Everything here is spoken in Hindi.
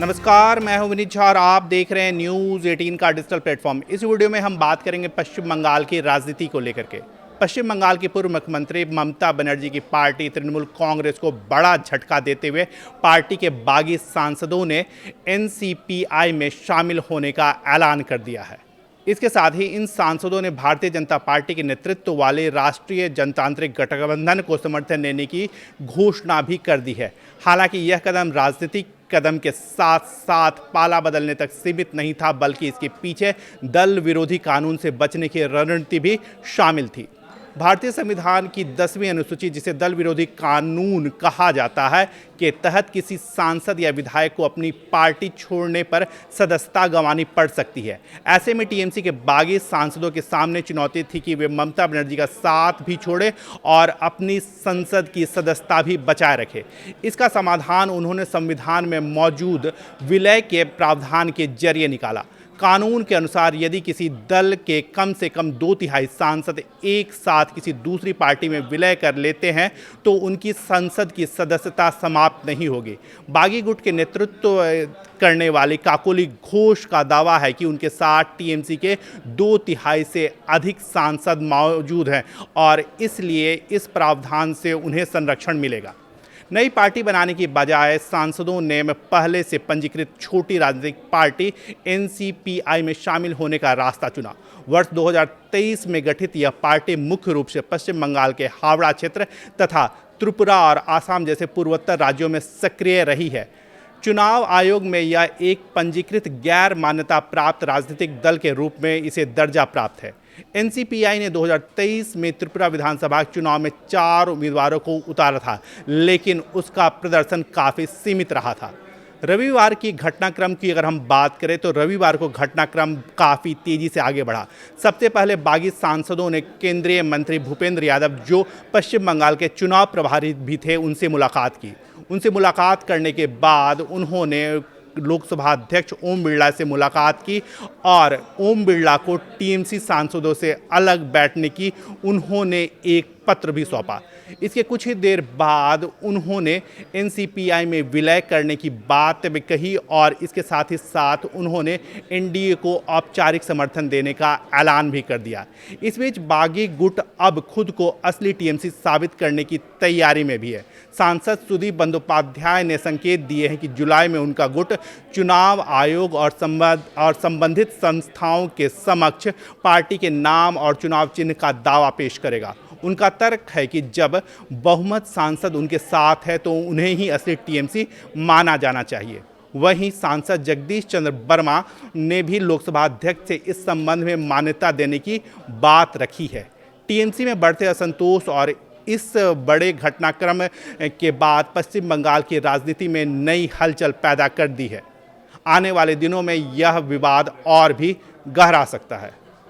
नमस्कार, मैं हूं विनीत झा और आप देख रहे हैं न्यूज़ 18 का डिजिटल प्लेटफॉर्म। इस वीडियो में हम बात करेंगे पश्चिम बंगाल की राजनीति को लेकर के। पश्चिम बंगाल की पूर्व मुख्यमंत्री ममता बनर्जी की पार्टी तृणमूल कांग्रेस को बड़ा झटका देते हुए पार्टी के बागी सांसदों ने एनसीपीआई में शामिल होने का ऐलान कर दिया है। इसके साथ ही इन सांसदों ने भारतीय जनता पार्टी के नेतृत्व वाले राष्ट्रीय जनतांत्रिक गठबंधन को समर्थन देने की घोषणा भी कर दी है। हालांकि यह कदम राजनीतिक कदम के साथ साथ पाला बदलने तक सीमित नहीं था, बल्कि इसके पीछे दल विरोधी कानून से बचने की रणनीति भी शामिल थी। भारतीय संविधान की 10वीं अनुसूची, जिसे दल विरोधी कानून कहा जाता है, के तहत किसी सांसद या विधायक को अपनी पार्टी छोड़ने पर सदस्यता गंवानी पड़ सकती है। ऐसे में टीएमसी के बागी सांसदों के सामने चुनौती थी कि वे ममता बनर्जी का साथ भी छोड़े और अपनी संसद की सदस्यता भी बचाए रखे। इसका समाधान उन्होंने संविधान में मौजूद विलय के प्रावधान के जरिए निकाला। कानून के अनुसार यदि किसी दल के कम से कम 2/3 सांसद एक साथ किसी दूसरी पार्टी में विलय कर लेते हैं तो उनकी संसद की सदस्यता समाप्त नहीं होगी। बागी गुट के नेतृत्व करने वाले काकोली घोष का दावा है कि उनके साथ टीएमसी के 2/3 से अधिक सांसद मौजूद हैं और इसलिए इस प्रावधान से उन्हें संरक्षण मिलेगा। नई पार्टी बनाने की बजाय सांसदों ने पहले से पंजीकृत छोटी राजनीतिक पार्टी एनसीपीआई में शामिल होने का रास्ता चुना। वर्ष 2023 में गठित यह पार्टी मुख्य रूप से पश्चिम बंगाल के हावड़ा क्षेत्र तथा त्रिपुरा और आसाम जैसे पूर्वोत्तर राज्यों में सक्रिय रही है। चुनाव आयोग में यह एक पंजीकृत गैर मान्यता प्राप्त राजनीतिक दल के रूप में इसे दर्जा प्राप्त है। एनसीपीआई ने 2023 में त्रिपुरा विधानसभा चुनाव में 4 उम्मीदवारों को उतारा था, लेकिन उसका प्रदर्शन काफ़ी सीमित रहा था। रविवार की घटनाक्रम की अगर हम बात करें तो रविवार को घटनाक्रम काफ़ी तेज़ी से आगे बढ़ा। सबसे पहले बागी सांसदों ने केंद्रीय मंत्री भूपेंद्र यादव, जो पश्चिम बंगाल के चुनाव प्रभारी भी थे, उनसे मुलाकात की। उनसे मुलाकात करने के बाद उन्होंने लोकसभा अध्यक्ष ओम बिरला से मुलाकात की और ओम बिरला को टीएमसी सांसदों से अलग बैठने की उन्होंने एक पत्र भी सौंपा। इसके कुछ ही देर बाद उन्होंने एनसीपीआई में विलय करने की बात भी कही और इसके साथ ही साथ उन्होंने एनडीए को औपचारिक समर्थन देने का ऐलान भी कर दिया। इस बीच बागी गुट अब खुद को असली टीएमसी साबित करने की तैयारी में भी है। सांसद सुदीप बंदोपाध्याय ने संकेत दिए हैं कि जुलाई में उनका गुट चुनाव आयोग और संबंधित संस्थाओं के समक्ष पार्टी के नाम और चुनाव चिन्ह का दावा पेश करेगा। उनका तर्क है कि जब बहुमत सांसद उनके साथ है तो उन्हें ही असली टीएमसी माना जाना चाहिए। वहीं सांसद जगदीश चंद्र वर्मा ने भी लोकसभा अध्यक्ष से इस संबंध में मान्यता देने की बात रखी है। टीएमसी में बढ़ते असंतोष और इस बड़े घटनाक्रम के बाद पश्चिम बंगाल की राजनीति में नई हलचल पैदा कर दी है। आने वाले दिनों में यह विवाद और भी गहरा सकता है।